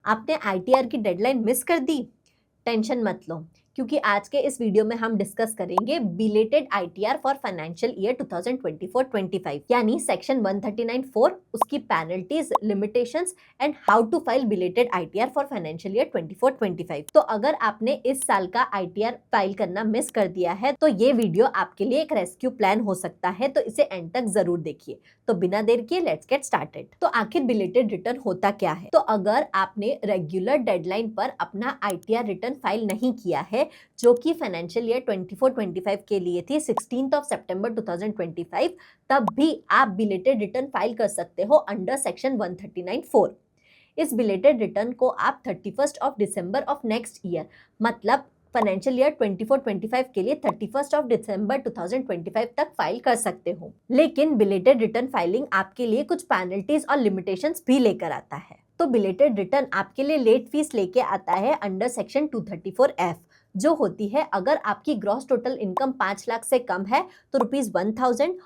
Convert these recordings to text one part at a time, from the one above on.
आपने आईटीआर की deadline miss कर दी? टेंशन मत लो, क्योंकि आज के इस वीडियो में हम डिस्कस करेंगे belated ITR for financial year 2024-25 यानी सेक्शन 139(4), उसकी penalties, limitations and how to file belated ITR for financial year 24-25। तो अगर आपने इस साल का आईटीआर फाइल करना मिस कर दिया है तो ये वीडियो आपके लिए एक रेस्क्यू प्लान हो सकता है, तो इसे एंड तक जरूर देखिए। तो बिना देर किए लेट्स गेट स्टार्टेड। तो आखिर बिलेटेड रिटर्न होता क्या है? तो अगर आपने रेगुलर डेडलाइन पर अपना आईटीआर रिटर्न फाइल नहीं किया है, जो कि फाइनेंशियल ईयर 24-25 के लिए थी 16 सितंबर 2025, तब भी आप बिलेटेड रिटर्न फाइल कर सकते हो अंडर सेक्शन 139(4). इस बिलेटेड रिटर्न को आप 31 दिसंबर ऑफ नेक्स्ट ईयर, मतलब फाइनेंशियल ईयर 24-25 के लिए 31 दिसंबर 2025 तक फाइल कर सकते हो। लेकिन बिलेटेड रिटर्न फाइलिंग आपके लिए कुछ पेनल्टीज और लिमिटेशंस भी लेकर आता है। तो बिलेटेड रिटर्न आपके लिए लेट फीस लेके आता है अंडर सेक्शन 234(f), जो होती है अगर आपकी ग्रॉस टोटल इनकम 5 लाख से कम है तो ₹1000,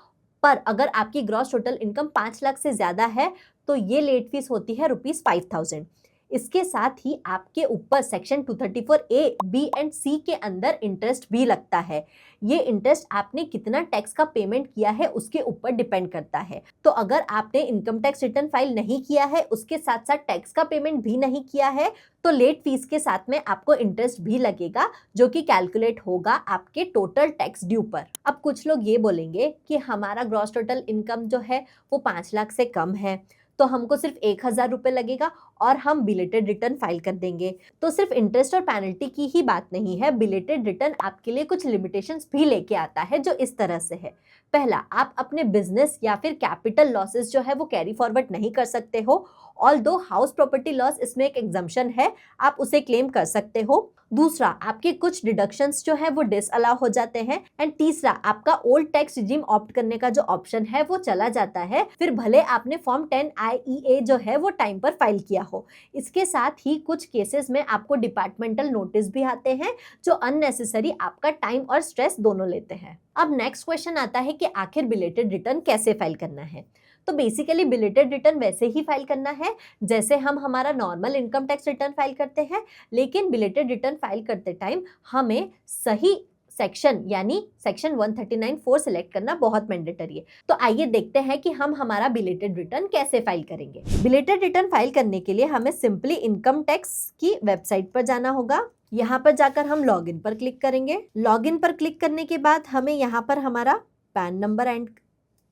पर अगर आपकी ग्रॉस टोटल इनकम 5 लाख से ज्यादा है तो ये लेट फीस होती है ₹5000। इसके साथ ही आपके ऊपर section 234A, B and C के अंदर इंटरेस्ट भी लगता है। ये इंटरेस्ट आपने कितना टैक्स का पेमेंट किया है उसके ऊपर डिपेंड करता है। तो अगर आपने इनकम टैक्स रिटर्न फाइल नहीं किया है, उसके साथ साथ टैक्स का पेमेंट भी नहीं किया है, तो लेट फीस के साथ में आपको इंटरेस्ट भी लगेगा, जो कि कैलकुलेट होगा आपके टोटल टैक्स ड्यू पर। अब कुछ लोग ये बोलेंगे कि हमारा ग्रॉस टोटल इनकम जो है वो 5 लाख से कम है, तो हमको सिर्फ 1000 रुपये लगेगा और हम बिलेटेड रिटर्न फाइल कर देंगे। तो सिर्फ इंटरेस्ट और पेनल्टी की ही बात नहीं है, बिलेटेड रिटर्न आपके लिए कुछ लिमिटेशंस भी लेके आता है, जो इस तरह से है। पहला, आप अपने बिजनेस या फिर कैपिटल लॉसेस जो है वो कैरी फॉरवर्ड नहीं कर सकते हो, ऑल्दो हाउस प्रॉपर्टी लॉस इसमें एक एग्जम्पशन है, आप उसे क्लेम कर सकते हो। दूसरा, आपके कुछ डिडक्शंस जो है वो डिसअलाउ हो जाते हैं। एंड तीसरा, आपका ओल्ड टैक्स रिजीम ऑप्ट करने का जो ऑप्शन है वो चला जाता है, फिर भले आपने फॉर्म 10IEA जो है वो टाइम पर फाइल किया हो। इसके साथ ही कुछ केसेस में आपको डिपार्टमेंटल नोटिस भी आते हैं, जो अननेसेसरी आपका टाइम और स्ट्रेस दोनों लेते हैं। अब नेक्स्ट क्वेश्चन आता है कि आखिर बिलेटेड रिटर्न कैसे फाइल करना है? तो बेसिकली बिलेटेड रिटर्न वैसे ही फाइल करना है जैसे हम हमारा normal income tax return file करते हैं, लेकिन बिलेटेड रिटर्न फाइल करते टाइम हमें सही सेक्शन यानी सेक्शन 139(4) सिलेक्ट करना बहुत मैंडेटरी है। तो आइए देखते हैं कि हम हमारा बिलेटेड रिटर्न कैसे फाइल करेंगे। बिलेटेड रिटर्न फाइल करने के लिए हमें सिंपली इनकम टैक्स की वेबसाइट पर जाना होगा। यहाँ पर जाकर हम लॉग इन पर क्लिक करेंगे। लॉग इन पर क्लिक करने के बाद हमें यहाँ पर हमारा पैन नंबर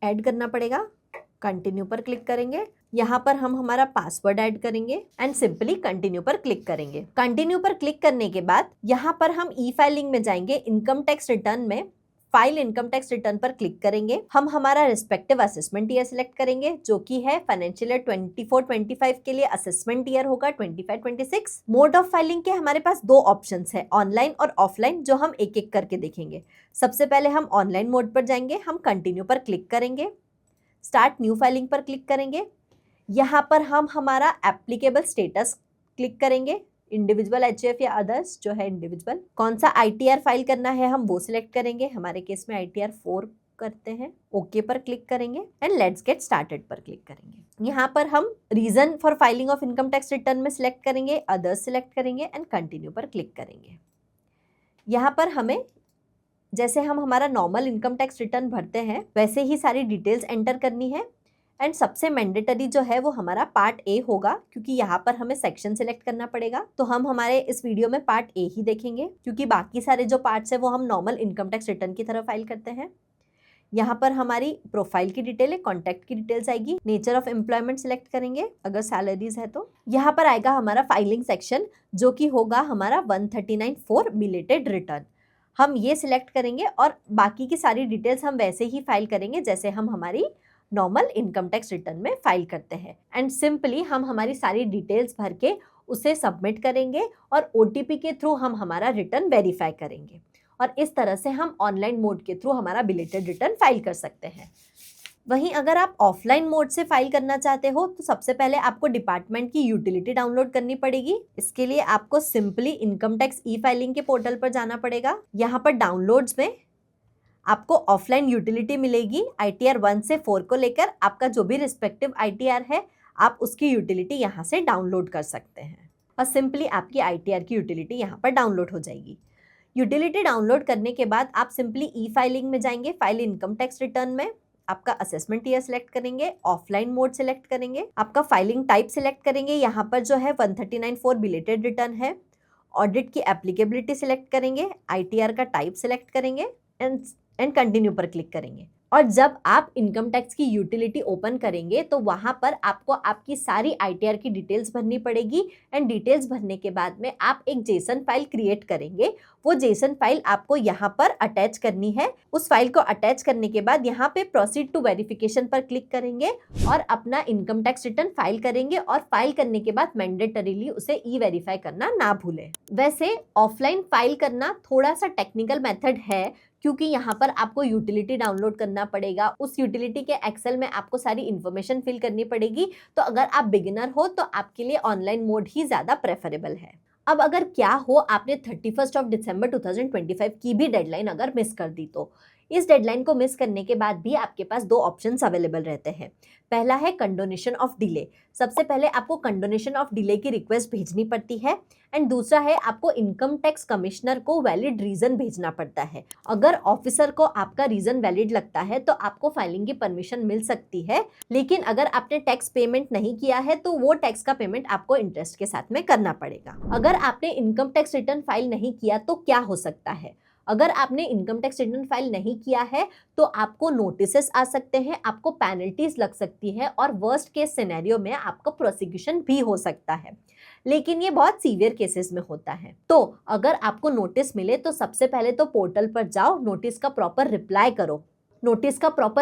ऐड करना पड़ेगा। कंटिन्यू पर क्लिक करेंगे। यहाँ पर हम हमारा पासवर्ड ऐड करेंगे एंड सिंपली कंटिन्यू पर क्लिक करेंगे। कंटिन्यू पर क्लिक करने के बाद यहाँ पर हम ई फाइलिंग में जाएंगे। इनकम टैक्स रिटर्न में फाइल इनकम टैक्स रिटर्न पर क्लिक करेंगे। हम हमारा रिस्पेक्टिव असेसमेंट ईयर सिलेक्ट करेंगे, जो कि है फाइनेंशियल ईयर 24-25 के लिए असेसमेंट ईयर होगा 25-26। मोड ऑफ फाइलिंग के हमारे पास दो ऑप्शंस है, ऑनलाइन और ऑफलाइन, जो हम एक एक करके देखेंगे। सबसे पहले हम ऑनलाइन मोड पर जाएंगे। हम कंटिन्यू पर क्लिक करेंगे, स्टार्ट न्यू फाइलिंग पर क्लिक करेंगे। यहाँ पर हम हमारा एप्लीकेबल स्टेटस क्लिक करेंगे, इंडिविजुअल, HUF या अदर्स, जो है इंडिविजुअल। कौन सा आईटीआर फाइल करना है हम वो सिलेक्ट करेंगे, हमारे केस में आईटीआर 4 करते हैं। ओके पर क्लिक करेंगे एंड लेट्स गेट स्टार्टेड पर क्लिक करेंगे। यहाँ पर हम reason for filing of income tax return में सिलेक्ट करेंगे, अदर्स सिलेक्ट करेंगे एंड कंटिन्यू पर क्लिक करेंगे। यहाँ पर हमें जैसे हम हमारा नॉर्मल इनकम टैक्स रिटर्न भरते हैं वैसे ही सारी डिटेल्स एंटर करनी है। एंड सबसे मैंडेटरी जो है वो हमारा पार्ट ए होगा, क्योंकि यहाँ पर हमें सेक्शन सिलेक्ट करना पड़ेगा। तो हम हमारे इस वीडियो में पार्ट ए ही देखेंगे, क्योंकि बाकी सारे जो पार्ट्स है वो हम नॉर्मल इनकम टैक्स रिटर्न की तरह फाइल करते हैं। यहाँ पर हमारी प्रोफाइल की डिटेल है, कॉन्टैक्ट की डिटेल्स आएगी, नेचर ऑफ एम्प्लॉयमेंट सिलेक्ट करेंगे अगर सैलरीज है तो। यहाँ पर आएगा हमारा फाइलिंग सेक्शन, जो कि होगा हमारा 139(4) बिलेटेड रिटर्न। हम ये सिलेक्ट करेंगे और बाकी की सारी डिटेल्स हम वैसे ही फाइल करेंगे जैसे हम हमारी नॉर्मल इनकम टैक्स रिटर्न में फाइल करते हैं। एंड सिंपली हम हमारी सारी डिटेल्स भर के उसे सबमिट करेंगे और OTP के थ्रू हम हमारा रिटर्न वेरीफाई करेंगे, और इस तरह से हम ऑनलाइन मोड के थ्रू हमारा बिलेटेड रिटर्न फाइल कर सकते हैं। वहीं अगर आप ऑफलाइन मोड से फाइल करना चाहते हो तो सबसे पहले आपको डिपार्टमेंट की यूटिलिटी डाउनलोड करनी पड़ेगी। इसके लिए आपको simply income tax e filing के पोर्टल पर जाना पड़ेगा। यहाँ पर डाउनलोड्स में आपको ऑफलाइन यूटिलिटी मिलेगी ITR 1 से 4 को लेकर। आपका जो भी रिस्पेक्टिव ITR है आप उसकी यूटिलिटी यहाँ से डाउनलोड कर सकते हैं। और सिंपली आपकी ITR की यूटिलिटी यहाँ पर डाउनलोड हो जाएगी। यूटिलिटी डाउनलोड करने के बाद आप सिंपली ई फाइलिंग में जाएंगे, फाइल इनकम टैक्स रिटर्न में आपका असेसमेंट ईयर सिलेक्ट करेंगे, ऑफलाइन मोड सिलेक्ट करेंगे, आपका फाइलिंग टाइप सिलेक्ट करेंगे, यहाँ पर जो है 139(4) बिलेटेड रिटर्न है, ऑडिट की एप्लीकेबिलिटी सिलेक्ट करेंगे, ITR का टाइप सिलेक्ट करेंगे एंड कंटिन्यू पर क्लिक करेंगे। और जब आप इनकम टैक्स की यूटिलिटी ओपन करेंगे तो वहां पर आपको आपकी सारी ITR की डिटेल्स भरनी पड़ेगी एंड डिटेल्स भरने के बाद में आप एक जेसन फाइल क्रिएट करेंगे। वो जेसन फाइल आपको यहाँ पर अटैच करनी है। उस फाइल को अटैच करने के बाद यहाँ पे प्रोसीड टू वेरिफिकेशन पर क्लिक करेंगे और अपना इनकम टैक्स रिटर्न फाइल करेंगे और फाइल करने के बाद मैंडेटरीली उसे ई वेरीफाई करना ना भूलें। वैसे ऑफलाइन फाइल करना थोड़ा सा टेक्निकल मेथड है, क्योंकि यहाँ पर आपको यूटिलिटी डाउनलोड करना पड़ेगा, उस यूटिलिटी के एक्सेल में आपको सारी इन्फॉर्मेशन फिल करनी पड़ेगी। तो अगर आप बिगिनर हो तो आपके लिए ऑनलाइन मोड ही ज़्यादा प्रेफरेबल है। अब अगर क्या हो आपने 31 दिसंबर 2025 की भी डेडलाइन अगर मिस कर दी, तो इस डेडलाइन को मिस करने के बाद भी आपके पास दो ऑप्शंस अवेलेबल रहते हैं। पहला है कंडोनेशन ऑफ डिले। सबसे पहले आपको कंडोनेशन ऑफ डिले की रिक्वेस्ट भेजनी पड़ती है एंड दूसरा है आपको इनकम टैक्स कमिश्नर को वैलिड रीजन भेजना पड़ता है। अगर ऑफिसर को आपका रीजन वैलिड लगता है तो आपको फाइलिंग की परमिशन मिल सकती है, लेकिन अगर आपने टैक्स पेमेंट नहीं किया है तो वो टैक्स का पेमेंट आपको इंटरेस्ट के साथ में करना पड़ेगा। अगर आपने इनकम टैक्स रिटर्न फाइल नहीं किया तो क्या हो सकता है? अगर आपने इनकम टैक्स रिटर्न फाइल नहीं किया है तो आपको नोटिसेस आ सकते हैं, आपको पेनल्टीज लग सकती है और वर्स्ट केस सिनेरियो में आपका प्रोसिक्यूशन भी हो सकता है, लेकिन ये बहुत सीवियर केसेस में होता है। तो अगर आपको नोटिस मिले तो सबसे पहले तो पोर्टल पर जाओ, नोटिस का प्रॉपर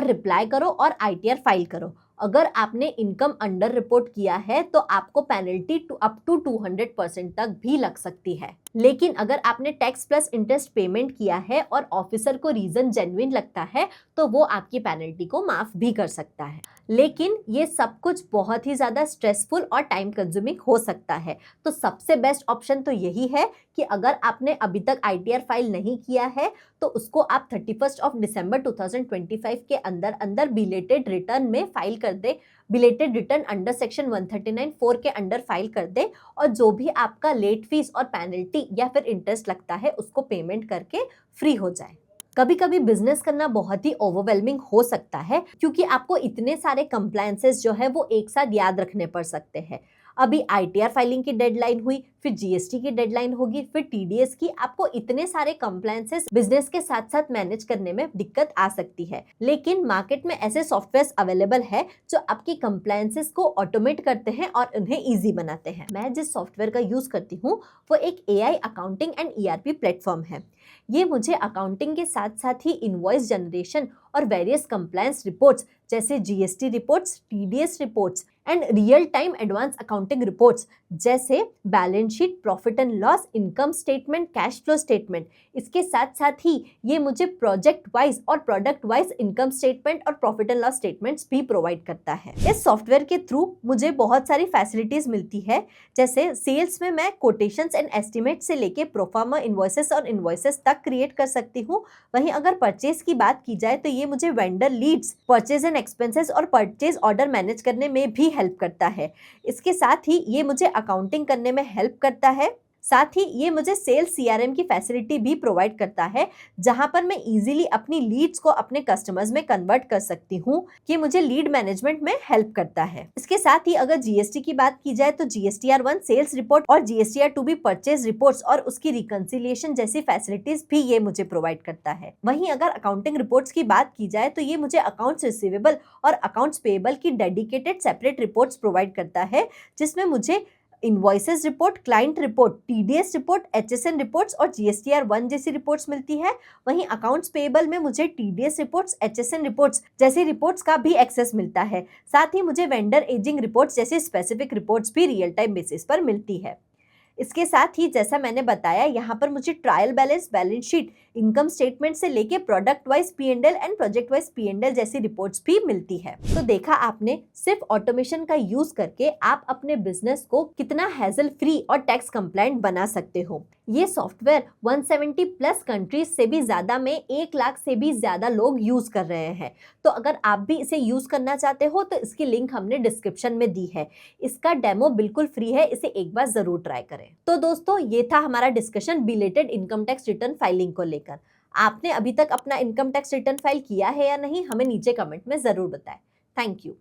रिप्लाई करो और ITR फाइल करो। अगर आपने इनकम अंडर रिपोर्ट किया है तो आपको पेनल्टी अप टू 200% तक भी लग सकती है, लेकिन अगर आपने टैक्स प्लस इंटरेस्ट पेमेंट किया है और ऑफिसर को रीजन जेन्युइन लगता है तो वो आपकी पेनल्टी को माफ भी कर सकता है। लेकिन ये सब कुछ बहुत ही ज़्यादा स्ट्रेसफुल और टाइम कंज्यूमिंग हो सकता है। तो सबसे बेस्ट ऑप्शन तो यही है कि अगर आपने अभी तक ITR फाइल नहीं किया है तो उसको आप 31 दिसंबर 2025 के अंदर बिलेटेड रिटर्न में फाइल कर दे, बिलेटेड रिटर्न अंडर सेक्शन 139(4) के अंडर फाइल कर दे और जो भी आपका लेट फीस और पेनल्टी या फिर इंटरेस्ट लगता है उसको पेमेंट करके फ्री हो जाए। कभी कभी बिजनेस करना बहुत ही ओवरवेलमिंग हो सकता है, क्योंकि आपको इतने सारे कंप्लायंसेस जो है वो एक साथ याद रखने पड़ सकते हैं। अभी ITR फाइलिंग की डेडलाइन हुई, फिर GST की डेडलाइन होगी, फिर TDS की। आपको इतने सारे कंप्लायंसेस बिजनेस के साथ साथ मैनेज करने में दिक्कत आ सकती है, लेकिन मार्केट में ऐसे सॉफ्टवेयर अवेलेबल है जो आपकी कंप्लायंसेस को ऑटोमेट करते हैं और उन्हें ईजी बनाते हैं। मैं जिस सॉफ्टवेयर का यूज करती हूँ वो एक AI accounting and ERP platform है। ये मुझे अकाउंटिंग के साथ साथ ही इनवॉइस जनरेशन और वेरियस कंप्लायंस रिपोर्ट्स जैसे GST reports, TDS reports and real time advance accounting reports जैसे balance sheet, profit and loss, income statement, cash flow statement, इसके साथ साथ ही ये मुझे प्रोजेक्ट वाइज और प्रोडक्ट वाइज इनकम स्टेटमेंट और प्रॉफिट एंड लॉस स्टेटमेंट्स भी प्रोवाइड करता है। इस सॉफ्टवेयर के थ्रू मुझे बहुत सारी फैसिलिटीज मिलती है, जैसे सेल्स में मैं कोटेशंस एंड एस्टिमेट से लेके प्रोफार्मा इनवॉइसेस और इनवॉइसेस तक क्रिएट कर सकती हूँ। वहीं अगर परचेज की बात की जाए तो ये मुझे vendor leads, purchase and expenses और परचेज ऑर्डर मैनेज करने में भी हेल्प करता है। इसके साथ ही ये मुझे अकाउंटिंग करने में हेल्प करता है। साथ ही ये मुझे सेल्स CRM की फैसिलिटी भी प्रोवाइड करता है, जहां पर मैं इजीली अपनी लीड्स को अपने कस्टमर्स में कन्वर्ट कर सकती हूँ। ये मुझे लीड मैनेजमेंट में हेल्प करता है। इसके साथ ही अगर GST की बात की जाए तो GSTR1 सेल्स रिपोर्ट और GSTR2 भी परचेज रिपोर्ट्स और उसकी रिकंसिलिएशन जैसी फैसिलिटीज भी ये मुझे प्रोवाइड करता है। वहीं अगर अकाउंटिंग रिपोर्ट्स की बात की जाए तो ये मुझे अकाउंट्स रिसीवेबल और अकाउंट्स पेएबल की डेडिकेटेड सेपरेट रिपोर्ट्स प्रोवाइड करता है, जिसमें मुझे invoices report, client report, TDS report, HSN reports और GSTR1 जैसी रिपोर्ट्स मिलती है। वहीं अकाउंट्स पेएबल में मुझे TDS रिपोर्ट्स, HSN रिपोर्ट्स जैसी रिपोर्ट्स का भी एक्सेस मिलता है। साथ ही मुझे वेंडर एजिंग रिपोर्ट्स जैसी स्पेसिफिक रिपोर्ट्स भी रियल टाइम बेसिस पर मिलती है। इसके साथ ही जैसा मैंने बताया यहाँ पर मुझे trial balance, balance sheet, income statement से लेके product wise P&L and project wise P&L जैसी रिपोर्ट्स भी मिलती है। तो देखा आपने, सिर्फ ऑटोमेशन का यूज करके आप अपने बिजनेस को कितना हैसल फ्री और टैक्स कंप्लायंट बना सकते हो। ये सॉफ्टवेयर 170 प्लस कंट्रीज से भी ज्यादा में 1 लाख से भी ज्यादा लोग यूज कर रहे हैं। तो अगर आप भी इसे यूज करना चाहते हो तो इसकी लिंक हमने डिस्क्रिप्शन में दी है। इसका डेमो बिल्कुल फ्री है, इसे एक बार जरूर ट्राई करें। तो दोस्तों, ये था हमारा discussion belated income tax return filing को लेकर। आपने अभी तक अपना इनकम टैक्स रिटर्न फाइल किया है या नहीं, हमें नीचे कमेंट में जरूर बताएं। Thank you.